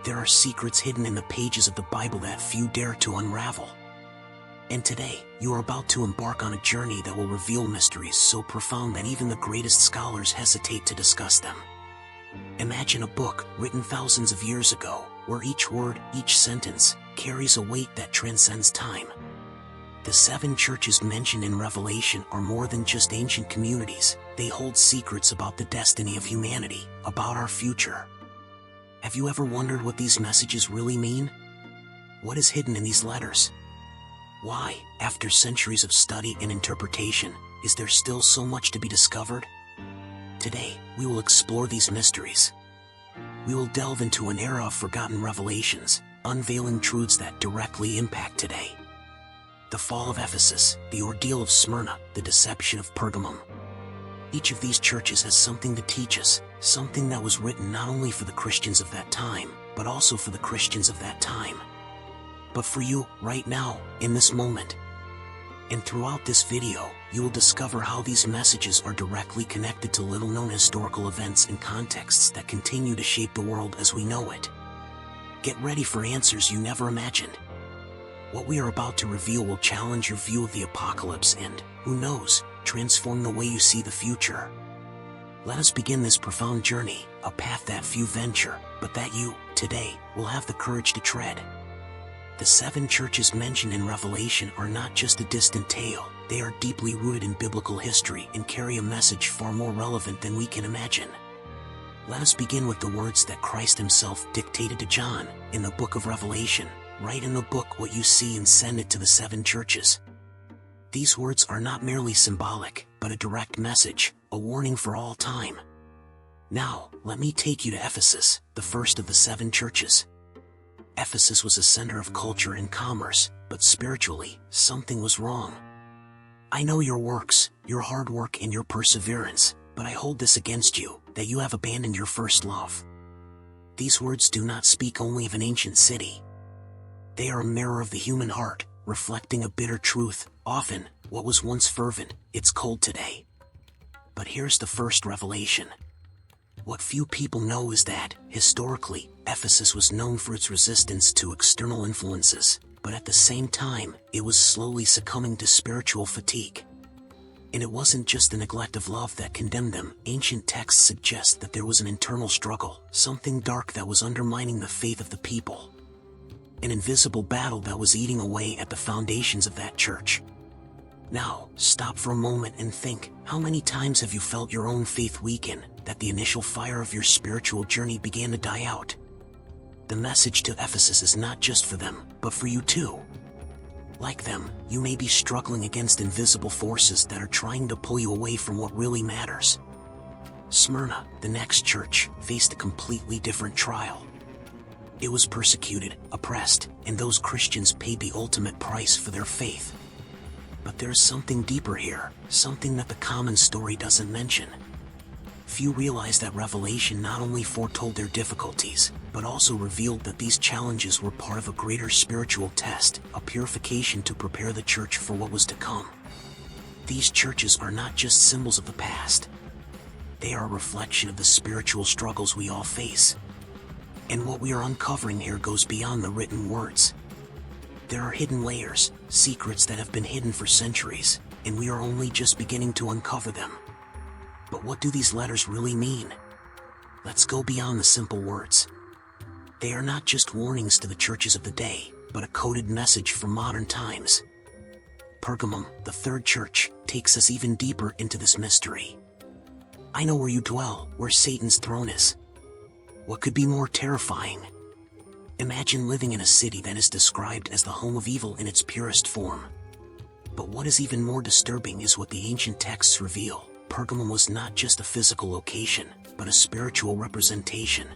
there are secrets hidden in the pages of the Bible that few dare to unravel. And today, you are about to embark on a journey that will reveal mysteries so profound that even the greatest scholars hesitate to discuss them. Imagine a book written thousands of years ago, where each word, each sentence, carries a weight that transcends time. The 7 churches mentioned in Revelation are more than just ancient communities. They hold secrets about the destiny of humanity, about our future. Have you ever wondered what these messages really mean? What is hidden in these letters? Why, after centuries of study and interpretation, is there still so much to be discovered? Today, we will explore these mysteries. We will delve into an era of forgotten revelations, unveiling truths that directly impact today. The fall of Ephesus, the ordeal of Smyrna, the deception of Pergamum. Each of these churches has something to teach us, something that was written not only for the Christians of that time, but also for the Christians of that time. But for you, right now, in this moment. And throughout this video, you will discover how these messages are directly connected to little-known historical events and contexts that continue to shape the world as we know it. Get ready for answers you never imagined. What we are about to reveal will challenge your view of the apocalypse and, who knows, transform the way you see the future. Let us begin this profound journey, a path that few venture, but that you, today, will have the courage to tread. The 7 churches mentioned in Revelation are not just a distant tale, they are deeply rooted in biblical history and carry a message far more relevant than we can imagine. Let us begin with the words that Christ himself dictated to John in the book of Revelation. Write in the book what you see and send it to the 7 churches. These words are not merely symbolic, but a direct message, a warning for all time. Now, let me take you to Ephesus, the first of the 7 churches. Ephesus was a center of culture and commerce, but spiritually, something was wrong. I know your works, your hard work and your perseverance, but I hold this against you, that you have abandoned your first love. These words do not speak only of an ancient city. They are a mirror of the human heart, reflecting a bitter truth. Often, what was once fervent, it's cold today. But here's the first revelation. What few people know is that, historically, Ephesus was known for its resistance to external influences, but at the same time, it was slowly succumbing to spiritual fatigue. And it wasn't just the neglect of love that condemned them. Ancient texts suggest that there was an internal struggle, something dark that was undermining the faith of the people. An invisible battle that was eating away at the foundations of that church. Now, stop for a moment and think, how many times have you felt your own faith weaken, that the initial fire of your spiritual journey began to die out? The message to Ephesus is not just for them, but for you too. Like them, you may be struggling against invisible forces that are trying to pull you away from what really matters. Smyrna, the next church, faced a completely different trial. It was persecuted, oppressed, and those Christians paid the ultimate price for their faith. But there's something deeper here, something that the common story doesn't mention. Few realize that Revelation not only foretold their difficulties, but also revealed that these challenges were part of a greater spiritual test, a purification to prepare the church for what was to come. These churches are not just symbols of the past. They are a reflection of the spiritual struggles we all face. And what we are uncovering here goes beyond the written words. There are hidden layers, secrets that have been hidden for centuries, and we are only just beginning to uncover them. But what do these letters really mean? Let's go beyond the simple words. They are not just warnings to the churches of the day, but a coded message for modern times. Pergamum, the 3rd church, takes us even deeper into this mystery. I know where you dwell, where Satan's throne is. What could be more terrifying? Imagine living in a city that is described as the home of evil in its purest form. But what is even more disturbing is what the ancient texts reveal. Pergamum was not just a physical location, but a spiritual representation.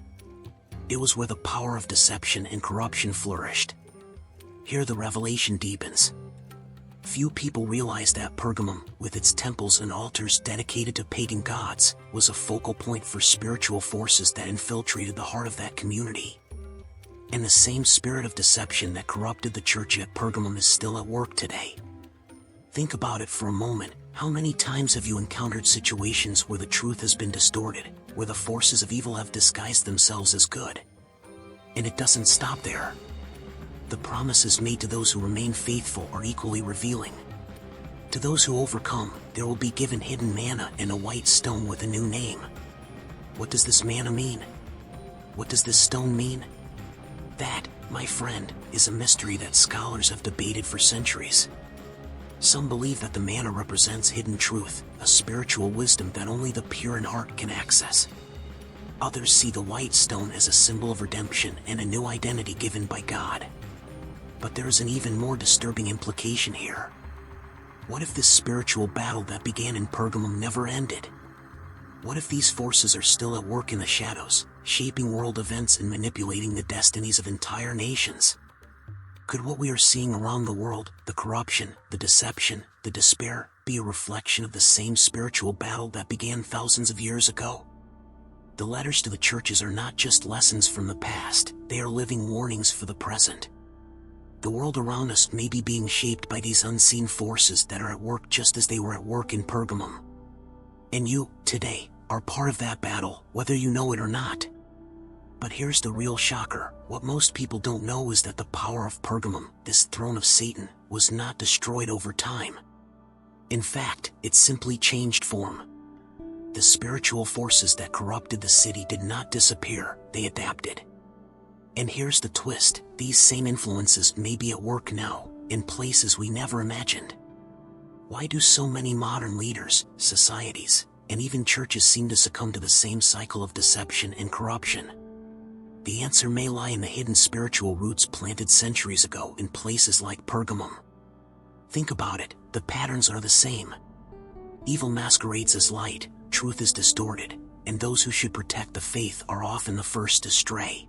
It was where the power of deception and corruption flourished. Here the revelation deepens. Few people realize that Pergamum, with its temples and altars dedicated to pagan gods, was a focal point for spiritual forces that infiltrated the heart of that community. And the same spirit of deception that corrupted the church at Pergamum is still at work today. Think about it for a moment. How many times have you encountered situations where the truth has been distorted, where the forces of evil have disguised themselves as good? And it doesn't stop there. The promises made to those who remain faithful are equally revealing. To those who overcome, there will be given hidden manna and a white stone with a new name. What does this manna mean? What does this stone mean? That, my friend, is a mystery that scholars have debated for centuries. Some believe that the manna represents hidden truth, a spiritual wisdom that only the pure in heart can access. Others see the white stone as a symbol of redemption and a new identity given by God. But there is an even more disturbing implication here. What if this spiritual battle that began in Pergamum never ended? What if these forces are still at work in the shadows, shaping world events and manipulating the destinies of entire nations? Could what we are seeing around the world, the corruption, the deception, the despair, be a reflection of the same spiritual battle that began thousands of years ago? The letters to the churches are not just lessons from the past, they are living warnings for the present. The world around us may be being shaped by these unseen forces that are at work just as they were at work in Pergamum. And you, today, are part of that battle, whether you know it or not. But here's the real shocker. What most people don't know is that the power of Pergamum, this throne of Satan, was not destroyed over time. In fact, it simply changed form. The spiritual forces that corrupted the city did not disappear, they adapted. And here's the twist, these same influences may be at work now, in places we never imagined. Why do so many modern leaders, societies, and even churches seem to succumb to the same cycle of deception and corruption? The answer may lie in the hidden spiritual roots planted centuries ago in places like Pergamum. Think about it, the patterns are the same. Evil masquerades as light, truth is distorted, and those who should protect the faith are often the first to stray.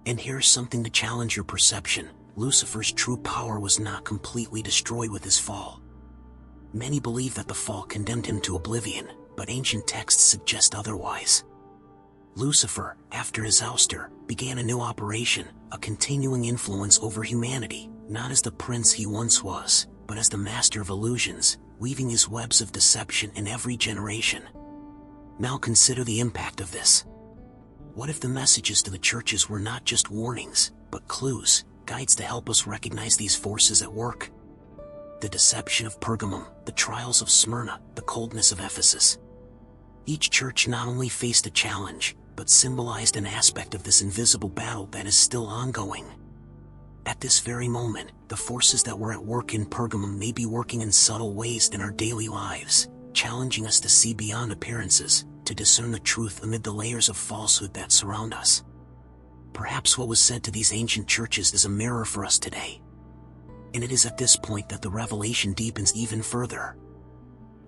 And here's something to challenge your perception. Lucifer's true power was not completely destroyed with his fall. Many believe that the fall condemned him to oblivion, but ancient texts suggest otherwise. Lucifer, after his ouster, began a new operation, a continuing influence over humanity, not as the prince he once was, but as the master of illusions, weaving his webs of deception in every generation. Now consider the impact of this. What if the messages to the churches were not just warnings, but clues, guides to help us recognize these forces at work? The deception of Pergamum, the trials of Smyrna, the coldness of Ephesus. Each church not only faced a challenge, but symbolized an aspect of this invisible battle that is still ongoing. At this very moment, the forces that were at work in Pergamum may be working in subtle ways in our daily lives, challenging us to see beyond appearances, to discern the truth amid the layers of falsehood that surround us. Perhaps what was said to these ancient churches is a mirror for us today. And it is at this point that the revelation deepens even further.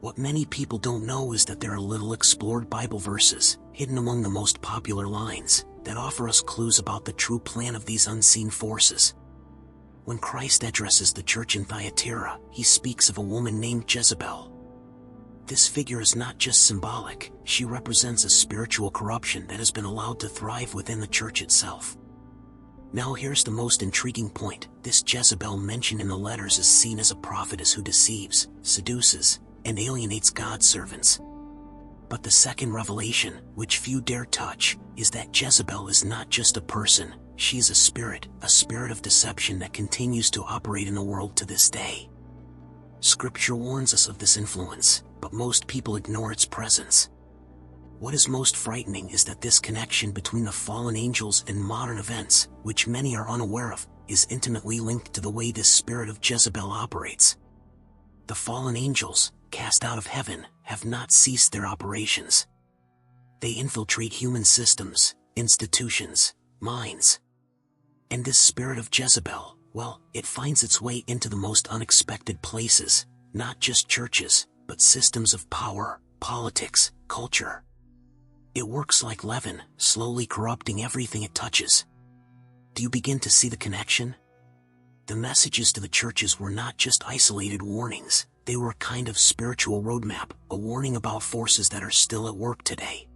What many people don't know is that there are little explored Bible verses, hidden among the most popular lines, that offer us clues about the true plan of these unseen forces. When Christ addresses the church in Thyatira, he speaks of a woman named Jezebel. This figure is not just symbolic, she represents a spiritual corruption that has been allowed to thrive within the church itself. Now here's the most intriguing point. This Jezebel mentioned in the letters is seen as a prophetess who deceives, seduces, and alienates God's servants. But the second revelation, which few dare touch, is that Jezebel is not just a person, she is a spirit of deception that continues to operate in the world to this day. Scripture warns us of this influence, but most people ignore its presence. What is most frightening is that this connection between the fallen angels and modern events, which many are unaware of, is intimately linked to the way this spirit of Jezebel operates. The fallen angels, cast out of heaven, have not ceased their operations. They infiltrate human systems, institutions, minds. And this spirit of Jezebel, well, it finds its way into the most unexpected places, not just churches, but systems of power, politics, culture. It works like leaven, slowly corrupting everything it touches. Do you begin to see the connection? The messages to the churches were not just isolated warnings, they were a kind of spiritual roadmap, a warning about forces that are still at work today.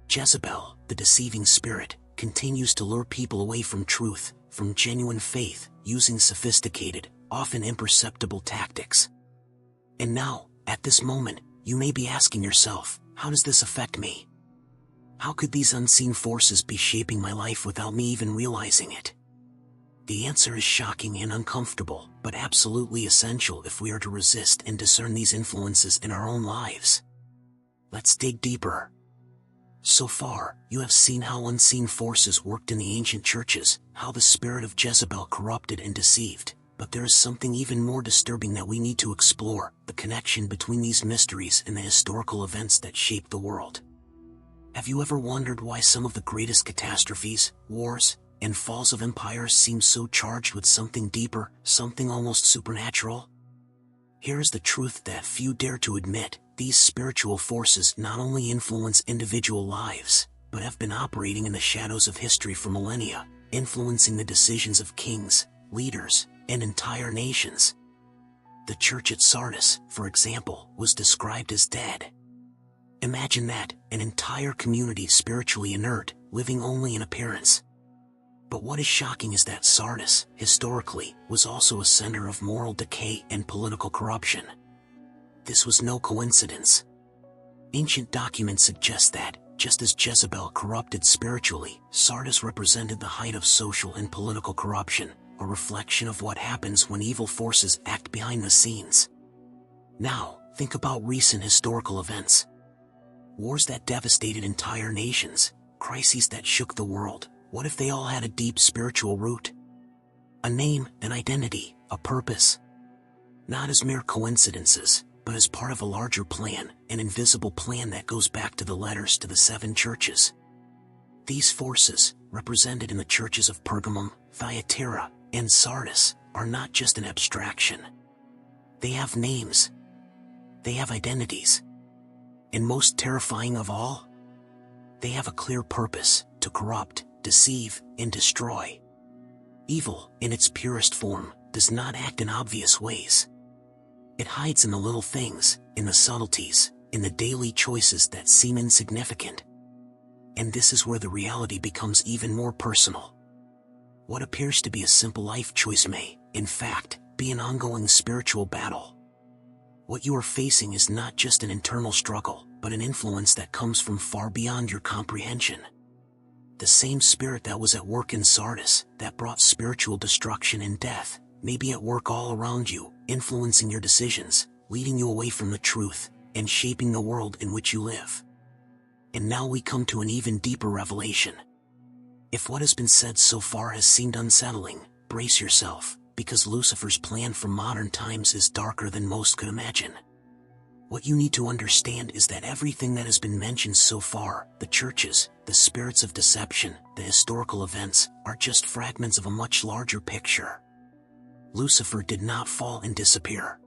Jezebel, the deceiving spirit, continues to lure people away from truth, from genuine faith, using sophisticated, often imperceptible tactics. And now, at this moment, you may be asking yourself, how does this affect me? How could these unseen forces be shaping my life without me even realizing it? The answer is shocking and uncomfortable, but absolutely essential if we are to resist and discern these influences in our own lives. Let's dig deeper. So far, you have seen how unseen forces worked in the ancient churches, how the spirit of Jezebel corrupted and deceived. But there is something even more disturbing that we need to explore, the connection between these mysteries and the historical events that shaped the world. Have you ever wondered why some of the greatest catastrophes, wars, and falls of empires seem so charged with something deeper, something almost supernatural? Here is the truth that few dare to admit: these spiritual forces not only influence individual lives, but have been operating in the shadows of history for millennia, influencing the decisions of kings, leaders, and entire nations. The church at Sardis, for example, was described as dead. Imagine that, an entire community spiritually inert, living only in appearance. But what is shocking is that Sardis, historically, was also a center of moral decay and political corruption. This was no coincidence. Ancient documents suggest that, just as Jezebel corrupted spiritually, Sardis represented the height of social and political corruption, a reflection of what happens when evil forces act behind the scenes. Now, think about recent historical events. Wars that devastated entire nations, crises that shook the world. What if they all had a deep spiritual root? A name, an identity, a purpose. Not as mere coincidences, but as part of a larger plan, an invisible plan that goes back to the letters to the 7 churches. These forces, represented in the churches of Pergamum, Thyatira, and Sardis, are not just an abstraction. They have names. They have identities. And most terrifying of all, they have a clear purpose: to corrupt, deceive, and destroy. Evil, in its purest form, does not act in obvious ways. It hides in the little things, in the subtleties, in the daily choices that seem insignificant. And this is where the reality becomes even more personal. What appears to be a simple life choice may, in fact, be an ongoing spiritual battle. What you are facing is not just an internal struggle, but an influence that comes from far beyond your comprehension. The same spirit that was at work in Sardis, that brought spiritual destruction and death, may be at work all around you, influencing your decisions, leading you away from the truth, and shaping the world in which you live. And now we come to an even deeper revelation. If what has been said so far has seemed unsettling, brace yourself, because Lucifer's plan for modern times is darker than most could imagine. What you need to understand is that everything that has been mentioned so far, the churches, the spirits of deception, the historical events, are just fragments of a much larger picture. Lucifer did not fall and disappear.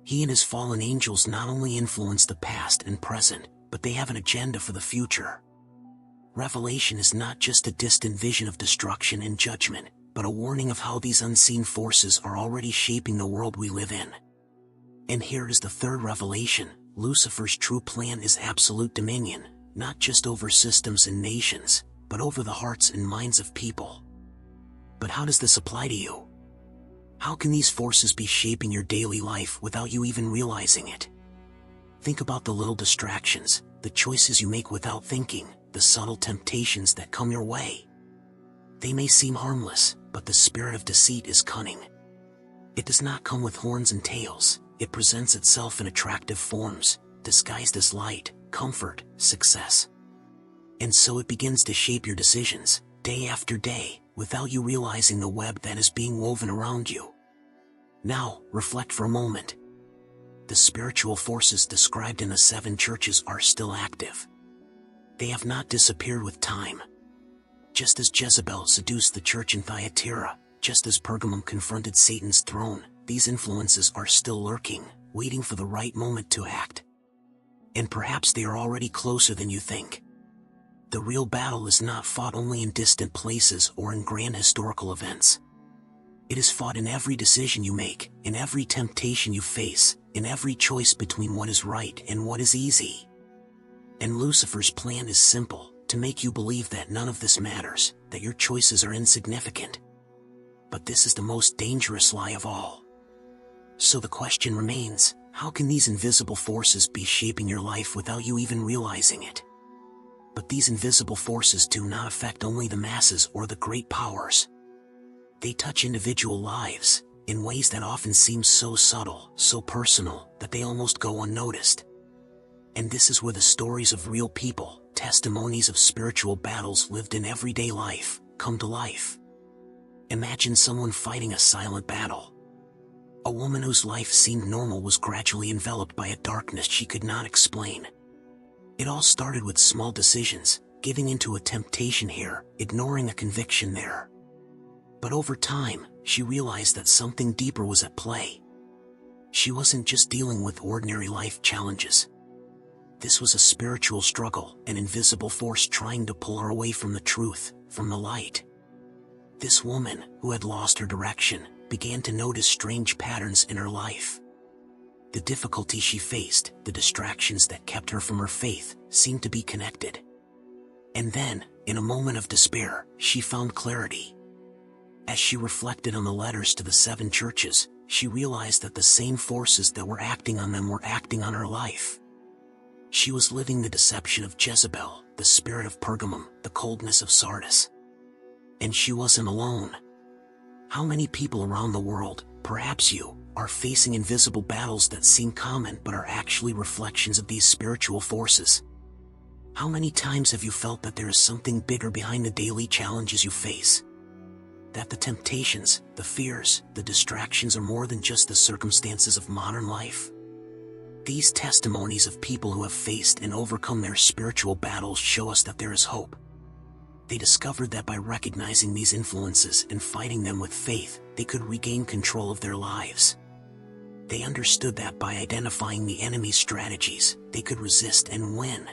He and his fallen angels not only influence the past and present, but they have an agenda for the future. Revelation is not just a distant vision of destruction and judgment, but a warning of how these unseen forces are already shaping the world we live in. And here is the third revelation: Lucifer's true plan is absolute dominion, not just over systems and nations, but over the hearts and minds of people. But how does this apply to you? How can these forces be shaping your daily life without you even realizing it? Think about the little distractions, the choices you make without thinking, the subtle temptations that come your way. They may seem harmless, but the spirit of deceit is cunning. It does not come with horns and tails. It presents itself in attractive forms, disguised as light, comfort, success. And so it begins to shape your decisions, day after day, without you realizing the web that is being woven around you. Now, reflect for a moment. The spiritual forces described in the 7 churches are still active. They have not disappeared with time. Just as Jezebel seduced the church in Thyatira, just as Pergamum confronted Satan's throne, these influences are still lurking, waiting for the right moment to act. And perhaps they are already closer than you think. The real battle is not fought only in distant places or in grand historical events. It is fought in every decision you make, in every temptation you face, in every choice between what is right and what is easy. And Lucifer's plan is simple: to make you believe that none of this matters, that your choices are insignificant. But this is the most dangerous lie of all. So the question remains, how can these invisible forces be shaping your life without you even realizing it? But these invisible forces do not affect only the masses or the great powers. They touch individual lives in ways that often seem so subtle, so personal, that they almost go unnoticed. And this is where the stories of real people, testimonies of spiritual battles lived in everyday life, come to life. Imagine someone fighting a silent battle. A woman whose life seemed normal was gradually enveloped by a darkness she could not explain. It all started with small decisions, giving into a temptation here, ignoring a conviction there. But over time, she realized that something deeper was at play. She wasn't just dealing with ordinary life challenges. This was a spiritual struggle, an invisible force trying to pull her away from the truth, from the light. This woman, who had lost her direction, began to notice strange patterns in her life. The difficulty she faced, the distractions that kept her from her faith, seemed to be connected. And then, in a moment of despair, she found clarity. As she reflected on the letters to the 7 churches, she realized that the same forces that were acting on them were acting on her life. She was living the deception of Jezebel, the spirit of Pergamum, the coldness of Sardis. And she wasn't alone. How many people around the world, perhaps you, are facing invisible battles that seem common but are actually reflections of these spiritual forces? How many times have you felt that there is something bigger behind the daily challenges you face? That the temptations, the fears, the distractions are more than just the circumstances of modern life? These testimonies of people who have faced and overcome their spiritual battles show us that there is hope. They discovered that by recognizing these influences and fighting them with faith, they could regain control of their lives. They understood that by identifying the enemy's strategies, they could resist and win.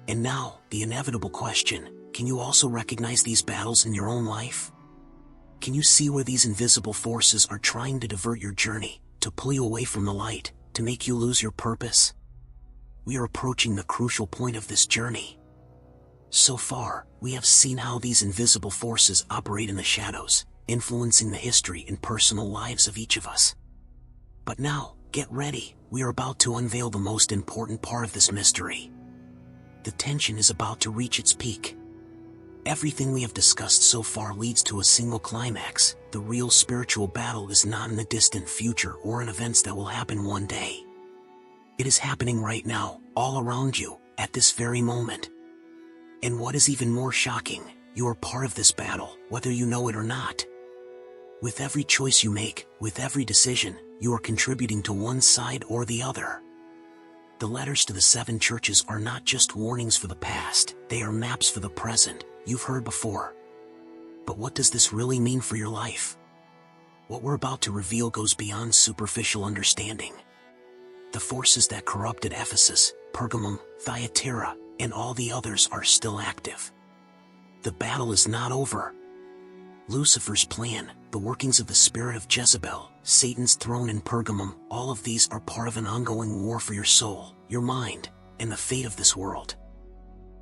And now, the inevitable question, can you also recognize these battles in your own life? Can you see where these invisible forces are trying to divert your journey, to pull you away from the light, to make you lose your purpose? We are approaching the crucial point of this journey. So far, we have seen how these invisible forces operate in the shadows, influencing the history and personal lives of each of us. But now, get ready, we are about to unveil the most important part of this mystery. The tension is about to reach its peak. Everything we have discussed so far leads to a single climax. The real spiritual battle is not in the distant future or in events that will happen one day. It is happening right now, all around you, at this very moment. And what is even more shocking, you are part of this battle, whether you know it or not. With every choice you make, with every decision, you are contributing to one side or the other. The letters to the 7 churches are not just warnings for the past, they are maps for the present. You've heard before. But what does this really mean for your life? What we're about to reveal goes beyond superficial understanding. The forces that corrupted Ephesus, Pergamum, Thyatira, and all the others are still active. The battle is not over. Lucifer's plan, the workings of the spirit of Jezebel, Satan's throne in Pergamum, all of these are part of an ongoing war for your soul, your mind, and the fate of this world.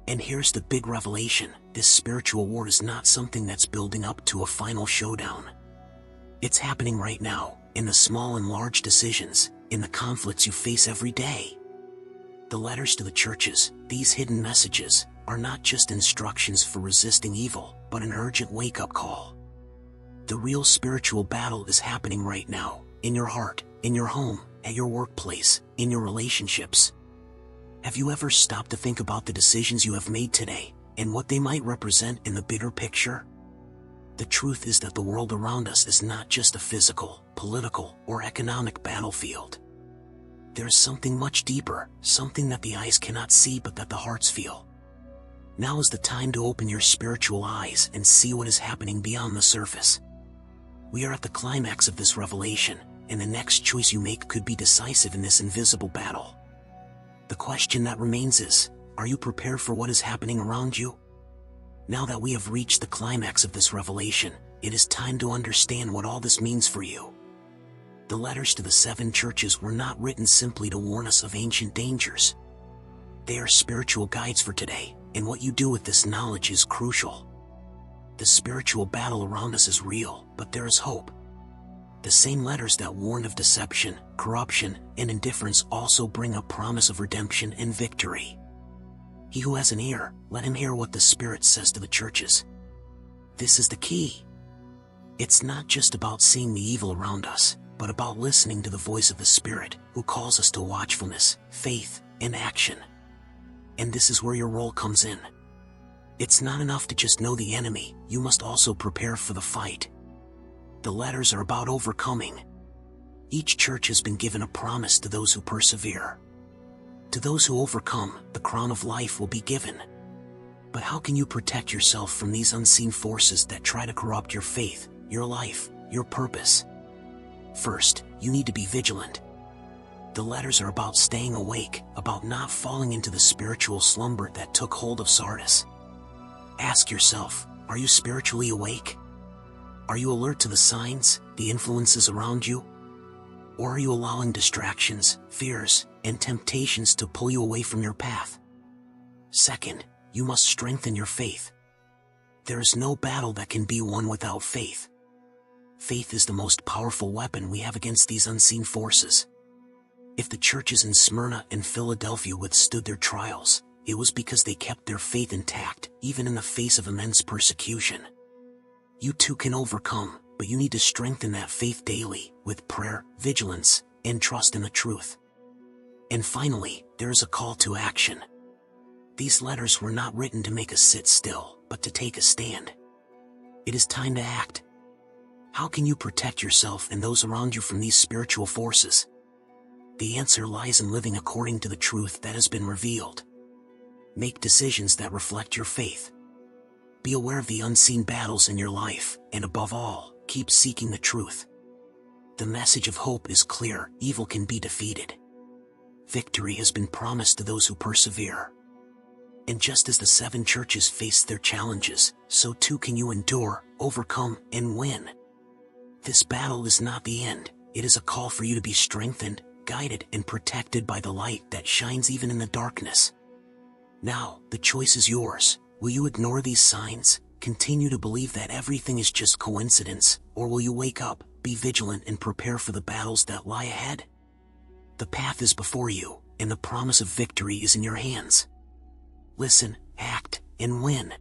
And here's the big revelation, this spiritual war is not something that's building up to a final showdown. It's happening right now, in the small and large decisions, in the conflicts you face every day. The letters to the churches, these hidden messages, are not just instructions for resisting evil, but an urgent wake-up call. The real spiritual battle is happening right now, in your heart, in your home, at your workplace, in your relationships. Have you ever stopped to think about the decisions you have made today, and what they might represent in the bigger picture? The truth is that the world around us is not just a physical, political, or economic battlefield. There is something much deeper, something that the eyes cannot see but that the hearts feel. Now is the time to open your spiritual eyes and see what is happening beyond the surface. We are at the climax of this revelation, and the next choice you make could be decisive in this invisible battle. The question that remains is, are you prepared for what is happening around you? Now that we have reached the climax of this revelation, it is time to understand what all this means for you. The letters to the 7 churches were not written simply to warn us of ancient dangers. They are spiritual guides for today, and what you do with this knowledge is crucial. The spiritual battle around us is real, but there is hope. The same letters that warned of deception, corruption, and indifference also bring a promise of redemption and victory. He who has an ear, let him hear what the Spirit says to the churches. This is the key. It's not just about seeing the evil around us, but about listening to the voice of the Spirit, who calls us to watchfulness, faith, and action. And this is where your role comes in. It's not enough to just know the enemy, you must also prepare for the fight. The letters are about overcoming. Each church has been given a promise to those who persevere. To those who overcome, the crown of life will be given. But how can you protect yourself from these unseen forces that try to corrupt your faith, your life, your purpose? First, you need to be vigilant. The letters are about staying awake, about not falling into the spiritual slumber that took hold of Sardis. Ask yourself, are you spiritually awake? Are you alert to the signs, the influences around you? Or are you allowing distractions, fears, and temptations to pull you away from your path? Second, you must strengthen your faith. There is no battle that can be won without faith. Faith is the most powerful weapon we have against these unseen forces. If the churches in Smyrna and Philadelphia withstood their trials, it was because they kept their faith intact, even in the face of immense persecution. You too can overcome, but you need to strengthen that faith daily, with prayer, vigilance, and trust in the truth. And finally, there is a call to action. These letters were not written to make us sit still, but to take a stand. It is time to act. How can you protect yourself and those around you from these spiritual forces? The answer lies in living according to the truth that has been revealed. Make decisions that reflect your faith. Be aware of the unseen battles in your life, and above all, keep seeking the truth. The message of hope is clear: evil can be defeated. Victory has been promised to those who persevere. And just as the 7 churches faced their challenges, so too can you endure, overcome, and win. This battle is not the end, it is a call for you to be strengthened, guided, and protected by the light that shines even in the darkness. Now, the choice is yours. Will you ignore these signs, continue to believe that everything is just coincidence, or will you wake up, be vigilant, and prepare for the battles that lie ahead? The path is before you, and the promise of victory is in your hands. Listen, act, and win.